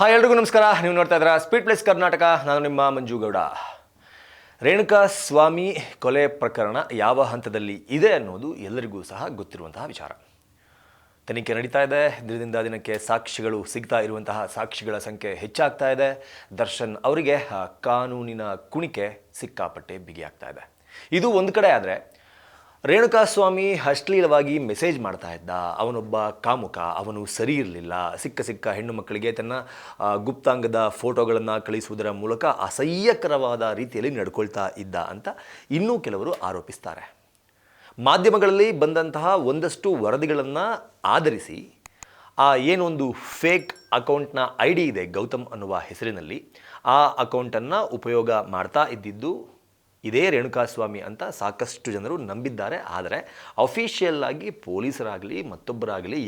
Hi ಎಲ್ರಿಗೂ ನಮಸ್ಕಾರ. ನೀವು ನೋಡ್ತಾ ಇದ್ದೀರಾ ಸ್ಪೀಡ್ ಪ್ಲೇಸ್ ಕರ್ನಾಟಕ. ನಾನು ನಿಮ್ಮ ಮಂಜುಗೌಡ. ರೇಣುಕಾ ಸ್ವಾಮಿ ಕೊಲೆ ಪ್ರಕರಣ ಯಾವ ಹಂತದಲ್ಲಿ ಇದೆ ಅನ್ನೋದು ಎಲ್ಲರಿಗೂ ಸಹ ಗೊತ್ತಿರುವಂತಹ ವಿಚಾರ. ತನಿಖೆ ನಡೀತಾ ಇದೆ. ದಿನದಿಂದ ದಿನಕ್ಕೆ ಸಾಕ್ಷಿಗಳು ಸಿಗ್ತಾ ಇರುವಂತಹ ಸಾಕ್ಷಿಗಳ ಸಂಖ್ಯೆ ಹೆಚ್ಚಾಗ್ತಾ ಇದೆ. ದರ್ಶನ್ ಅವರಿಗೆ ಕಾನೂನಿನ ಕುಣಿಕೆ ಸಿಕ್ಕಾಪಟ್ಟೆ ಬಿಗಿಯಾಗ್ತಾ ಇದೆ. ಇದು ಒಂದು ಕಡೆ ಆದರೆ, ರೇಣುಕಾ ಸ್ವಾಮಿ ಅಶ್ಲೀಲವಾಗಿ ಮೆಸೇಜ್ ಮಾಡ್ತಾ ಇದ್ದ, ಅವನೊಬ್ಬ ಕಾಮುಕ, ಅವನು ಸರಿ ಇರಲಿಲ್ಲ, ಸಿಕ್ಕ ಹೆಣ್ಣು ಮಕ್ಕಳಿಗೆ ತನ್ನ ಗುಪ್ತಾಂಗದ ಫೋಟೋಗಳನ್ನು ಕಳಿಸುವುದರ ಮೂಲಕ ಅಸಹ್ಯಕರವಾದ ರೀತಿಯಲ್ಲಿ ನಡ್ಕೊಳ್ತಾ ಇದ್ದ ಅಂತ ಇನ್ನೂ ಕೆಲವರು ಆರೋಪಿಸ್ತಾರೆ. ಮಾಧ್ಯಮಗಳಲ್ಲಿ ಬಂದಂತಹ ಒಂದಷ್ಟು ವರದಿಗಳನ್ನು ಆಧರಿಸಿ ಏನೊಂದು ಫೇಕ್ ಅಕೌಂಟ್ನ ID ಇದೆ ಗೌತಮ್ ಅನ್ನುವ ಹೆಸರಿನಲ್ಲಿ, ಆ ಅಕೌಂಟನ್ನು ಉಪಯೋಗ ಮಾಡ್ತಾ ಇದ್ದಿದ್ದು ಇದೇ ರೇಣುಕಾ ಸ್ವಾಮಿ ಅಂತ ಸಾಕಷ್ಟು ಜನರು ನಂಬಿದ್ದಾರೆ. ಆದರೆ ಅಫಿಷಿಯಲ್ ಆಗಿ ಪೊಲೀಸರಾಗಲಿ ಮತ್ತೊಬ್ಬರಾಗಲಿ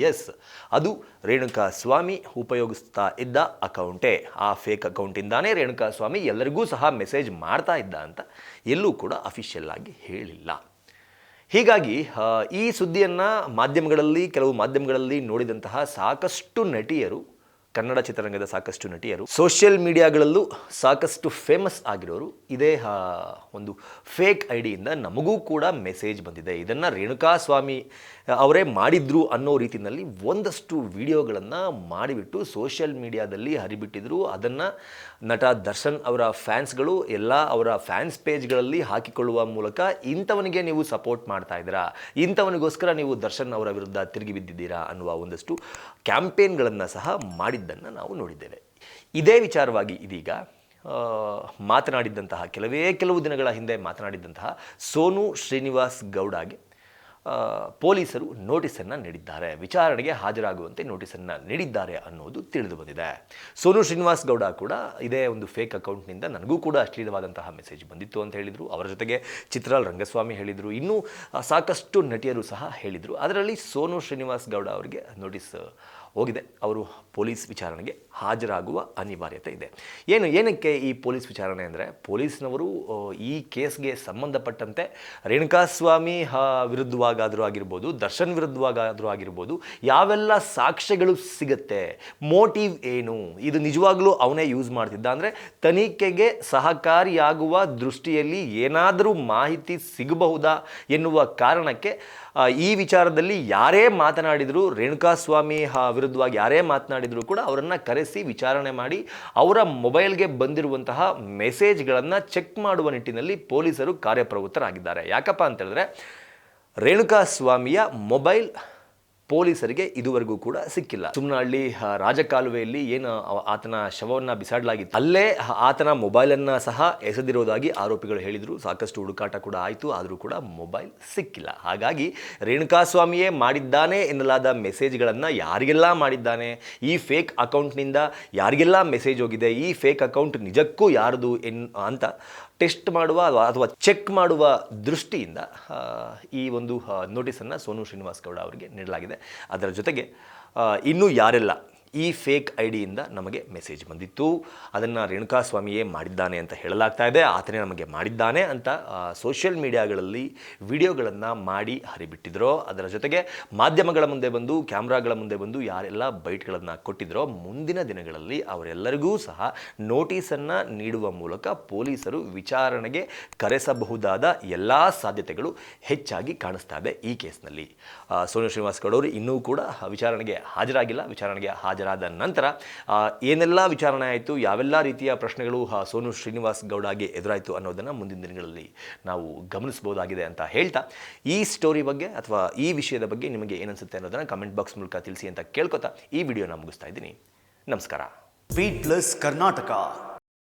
ಅದು ರೇಣುಕಾ ಸ್ವಾಮಿ ಉಪಯೋಗಿಸ್ತಾ ಇದ್ದ ಅಕೌಂಟೇ, ಆ ಫೇಕ್ ಅಕೌಂಟಿಂದಾನೇ ರೇಣುಕಾ ಸ್ವಾಮಿ ಎಲ್ಲರಿಗೂ ಸಹ ಮೆಸೇಜ್ ಮಾಡ್ತಾ ಇದ್ದ ಅಂತ ಎಲ್ಲೂ ಕೂಡ ಅಫಿಷಿಯಲ್ ಆಗಿ ಹೇಳಿಲ್ಲ. ಹೀಗಾಗಿ ಈ ಸುದ್ದಿಯನ್ನು ಕೆಲವು ಮಾಧ್ಯಮಗಳಲ್ಲಿ ನೋಡಿದಂತಹ ಸಾಕಷ್ಟು ನಟಿಯರು, ಕನ್ನಡ ಚಿತ್ರರಂಗದ ಸಾಕಷ್ಟು ನಟಿಯರು, ಸೋಷಿಯಲ್ ಮೀಡಿಯಾಗಳಲ್ಲೂ ಸಾಕಷ್ಟು ಫೇಮಸ್ ಆಗಿರೋರು ಇದೇ ಒಂದು ಫೇಕ್ ID ನಮಗೂ ಕೂಡ ಮೆಸೇಜ್ ಬಂದಿದೆ, ಇದನ್ನು ರೇಣುಕಾ ಸ್ವಾಮಿ ಅವರೇ ಮಾಡಿದ್ರು ಅನ್ನೋ ರೀತಿಯಲ್ಲಿ ಒಂದಷ್ಟು ವಿಡಿಯೋಗಳನ್ನು ಮಾಡಿಬಿಟ್ಟು ಸೋಷಿಯಲ್ ಮೀಡಿಯಾದಲ್ಲಿ ಹರಿಬಿಟ್ಟಿದ್ರು. ಅದನ್ನು ನಟ ದರ್ಶನ್ ಅವರ ಫ್ಯಾನ್ಸ್ಗಳು ಎಲ್ಲ ಅವರ ಫ್ಯಾನ್ಸ್ ಪೇಜ್ಗಳಲ್ಲಿ ಹಾಕಿಕೊಳ್ಳುವ ಮೂಲಕ ಇಂಥವನಿಗೆ ನೀವು ಸಪೋರ್ಟ್ ಮಾಡ್ತಾ ಇದ್ದೀರಾ, ಇಂಥವನಿಗೋಸ್ಕರ ನೀವು ದರ್ಶನ್ ಅವರ ವಿರುದ್ಧ ತಿರುಗಿ ಬಿದ್ದಿದ್ದೀರಾ ಅನ್ನುವ ಒಂದಷ್ಟು ಕ್ಯಾಂಪೇನ್ಗಳನ್ನು ಸಹ ಮಾಡಿದ್ದನ್ನು ನಾವು ನೋಡಿದ್ದೇವೆ. ಇದೇ ವಿಚಾರವಾಗಿ ಇದೀಗ ಕೆಲವು ದಿನಗಳ ಹಿಂದೆ ಮಾತನಾಡಿದ್ದಂತಹ ಸೋನು ಶ್ರೀನಿವಾಸ್ ಗೌಡಗೆ ಪೊಲೀಸರು ನೋಟಿಸನ್ನು ನೀಡಿದ್ದಾರೆ, ವಿಚಾರಣೆಗೆ ಹಾಜರಾಗುವಂತೆ ನೋಟಿಸನ್ನು ನೀಡಿದ್ದಾರೆ ಅನ್ನೋದು ತಿಳಿದು ಬಂದಿದೆ. ಸೋನು ಶ್ರೀನಿವಾಸ್ ಗೌಡ ಕೂಡ ಇದೇ ಒಂದು ಫೇಕ್ ಅಕೌಂಟ್ನಿಂದ ನನಗೂ ಕೂಡ ಅಶ್ಲೀಲವಾದಂತಹ ಮೆಸೇಜ್ ಬಂದಿತ್ತು ಅಂತ ಹೇಳಿದರು. ಅವರ ಜೊತೆಗೆ ಚಿತ್ರಾಲ್ ರಂಗಸ್ವಾಮಿ ಹೇಳಿದರು, ಇನ್ನೂ ಸಾಕಷ್ಟು ನಟಿಯರು ಸಹ ಹೇಳಿದರು. ಅದರಲ್ಲಿ ಸೋನು ಶ್ರೀನಿವಾಸ್ ಗೌಡ ಅವರಿಗೆ ನೋಟಿಸ್ ಹೋಗಿದೆ. ಅವರು ಪೊಲೀಸ್ ವಿಚಾರಣೆಗೆ ಹಾಜರಾಗುವ ಅನಿವಾರ್ಯತೆ ಇದೆ. ಏನಕ್ಕೆ ಈ ಪೊಲೀಸ್ ವಿಚಾರಣೆ ಅಂದರೆ, ಪೊಲೀಸ್ನವರು ಈ ಕೇಸ್ಗೆ ಸಂಬಂಧಪಟ್ಟಂತೆ ರೇಣುಕಾ ಸ್ವಾಮಿ ವಿರುದ್ಧವಾಗಾದರೂ ಆಗಿರ್ಬೋದು, ದರ್ಶನ್ ವಿರುದ್ಧವಾಗಾದರೂ ಆಗಿರ್ಬೋದು, ಯಾವೆಲ್ಲ ಸಾಕ್ಷ್ಯಗಳು ಸಿಗುತ್ತೆ, ಮೋಟಿವ್ ಏನು, ಇದು ನಿಜವಾಗ್ಲೂ ಅವನೇ ಯೂಸ್ ಮಾಡ್ತಿದ್ದ ಅಂದರೆ ತನಿಖೆಗೆ ಸಹಕಾರಿಯಾಗುವ ದೃಷ್ಟಿಯಲ್ಲಿ ಏನಾದರೂ ಮಾಹಿತಿ ಸಿಗಬಹುದಾ ಎನ್ನುವ ಕಾರಣಕ್ಕೆ ಈ ವಿಚಾರದಲ್ಲಿ ಯಾರೇ ಮಾತನಾಡಿದರೂ, ರೇಣುಕಾ ಸ್ವಾಮಿ ವಿರುದ್ಧವಾಗಿ ಯಾರೇ ಮಾತನಾಡಿದರೂ ಕೂಡ ಅವರನ್ನು ಕರೆಸಿ ವಿಚಾರಣೆ ಮಾಡಿ ಅವರ ಮೊಬೈಲ್ಗೆ ಬಂದಿರುವಂತಹ ಮೆಸೇಜ್ಗಳನ್ನು ಚೆಕ್ ಮಾಡುವ ನಿಟ್ಟಿನಲ್ಲಿ ಪೊಲೀಸರು ಕಾರ್ಯಪ್ರವೃತ್ತರಾಗಿದ್ದಾರೆ. ಯಾಕಪ್ಪ ಅಂತ ಹೇಳಿದ್ರೆ, ರೇಣುಕಾ ಸ್ವಾಮಿಯ ಮೊಬೈಲ್ ಪೊಲೀಸರಿಗೆ ಇದುವರೆಗೂ ಕೂಡ ಸಿಕ್ಕಿಲ್ಲ. ಸುಮ್ಮನಹಳ್ಳಿ ರಾಜಕಾಲುವೆಯಲ್ಲಿ ಏನು ಆತನ ಶವವನ್ನು ಬಿಸಾಡಲಾಗಿತ್ತು, ಅಲ್ಲೇ ಆತನ ಮೊಬೈಲನ್ನು ಸಹ ಎಸೆದಿರೋದಾಗಿ ಆರೋಪಿಗಳು ಹೇಳಿದರು. ಸಾಕಷ್ಟು ಹುಡುಕಾಟ ಕೂಡ ಆಯಿತು, ಆದರೂ ಕೂಡ ಮೊಬೈಲ್ ಸಿಕ್ಕಿಲ್ಲ. ಹಾಗಾಗಿ ರೇಣುಕಾ ಸ್ವಾಮಿಯೇ ಮಾಡಿದ್ದಾನೆ ಎನ್ನಲಾದ ಮೆಸೇಜ್ಗಳನ್ನು ಯಾರಿಗೆಲ್ಲ ಮಾಡಿದ್ದಾನೆ, ಈ ಫೇಕ್ ಅಕೌಂಟ್ನಿಂದ ಯಾರಿಗೆಲ್ಲ ಮೆಸೇಜ್ ಹೋಗಿದೆ, ಈ ಫೇಕ್ ಅಕೌಂಟ್ ನಿಜಕ್ಕೂ ಯಾರ್ದು ಅಂತ ಟೆಸ್ಟ್ ಮಾಡುವ ಅಥವಾ ಚೆಕ್ ಮಾಡುವ ದೃಷ್ಟಿಯಿಂದ ಈ ಒಂದು ನೋಟಿಸನ್ನು ಸೋನು ಶ್ರೀನಿವಾಸ್ ಗೌಡ ಅವರಿಗೆ ನೀಡಲಾಗಿದೆ. ಅದರ ಜೊತೆಗೆ ಇನ್ನೂ ಯಾರೆಲ್ಲ ಈ ಫೇಕ್ ID ನಮಗೆ ಮೆಸೇಜ್ ಬಂದಿತ್ತು, ಅದನ್ನು ರೇಣುಕಾ ಸ್ವಾಮಿಯೇ ಮಾಡಿದ್ದಾನೆ ಅಂತ ಹೇಳಲಾಗ್ತಾ ಇದೆ, ಆತನೇ ನಮಗೆ ಮಾಡಿದ್ದಾನೆ ಅಂತ ಸೋಷಿಯಲ್ ಮೀಡಿಯಾಗಳಲ್ಲಿ ವಿಡಿಯೋಗಳನ್ನು ಮಾಡಿ ಹರಿಬಿಟ್ಟಿದ್ರೋ, ಅದರ ಜೊತೆಗೆ ಮಾಧ್ಯಮಗಳ ಮುಂದೆ ಬಂದು, ಕ್ಯಾಮ್ರಾಗಳ ಮುಂದೆ ಬಂದು ಯಾರೆಲ್ಲ ಬೈಟ್ಗಳನ್ನು ಕೊಟ್ಟಿದ್ರೋ, ಮುಂದಿನ ದಿನಗಳಲ್ಲಿ ಅವರೆಲ್ಲರಿಗೂ ಸಹ ನೋಟಿಸನ್ನು ನೀಡುವ ಮೂಲಕ ಪೊಲೀಸರು ವಿಚಾರಣೆಗೆ ಕರೆಸಬಹುದಾದ ಎಲ್ಲ ಸಾಧ್ಯತೆಗಳು ಹೆಚ್ಚಾಗಿ ಕಾಣಿಸ್ತಾ ಇದೆ ಈ ಕೇಸ್ನಲ್ಲಿ. ಸೋನು ಶ್ರೀನಿವಾಸ್ ಗೌಡ ಅವರು ಇನ್ನೂ ಕೂಡ ವಿಚಾರಣೆಗೆ ಹಾಜರಾಗಿಲ್ಲ. ವಿಚಾರಣೆಗೆ ಹಾಜರಾದ ನಂತರ ಏನೆಲ್ಲ ವಿಚಾರಣೆ ಆಯಿತು, ಯಾವೆಲ್ಲ ರೀತಿಯ ಪ್ರಶ್ನೆಗಳು ಸೋನು ಶ್ರೀನಿವಾಸ್ ಗೌಡಗೆ ಎದುರಾಯಿತು ಅನ್ನೋದನ್ನು ಮುಂದಿನ ದಿನಗಳಲ್ಲಿ ನಾವು ಗಮನಿಸಬಹುದಾಗಿದೆ ಅಂತ ಹೇಳ್ತಾ, ಈ ಸ್ಟೋರಿ ಬಗ್ಗೆ ಅಥವಾ ಈ ವಿಷಯದ ಬಗ್ಗೆ ನಿಮಗೆ ಏನನ್ಸುತ್ತೆ ಅನ್ನೋದನ್ನು ಕಮೆಂಟ್ ಬಾಕ್ಸ್ ಮೂಲಕ ತಿಳಿಸಿ ಅಂತ ಕೇಳ್ಕೊತಾ ಈ ವಿಡಿಯೋನ ಮುಗಿಸ್ತಾ ಇದ್ದೀನಿ. ನಮಸ್ಕಾರ. Speed plus Karnataka.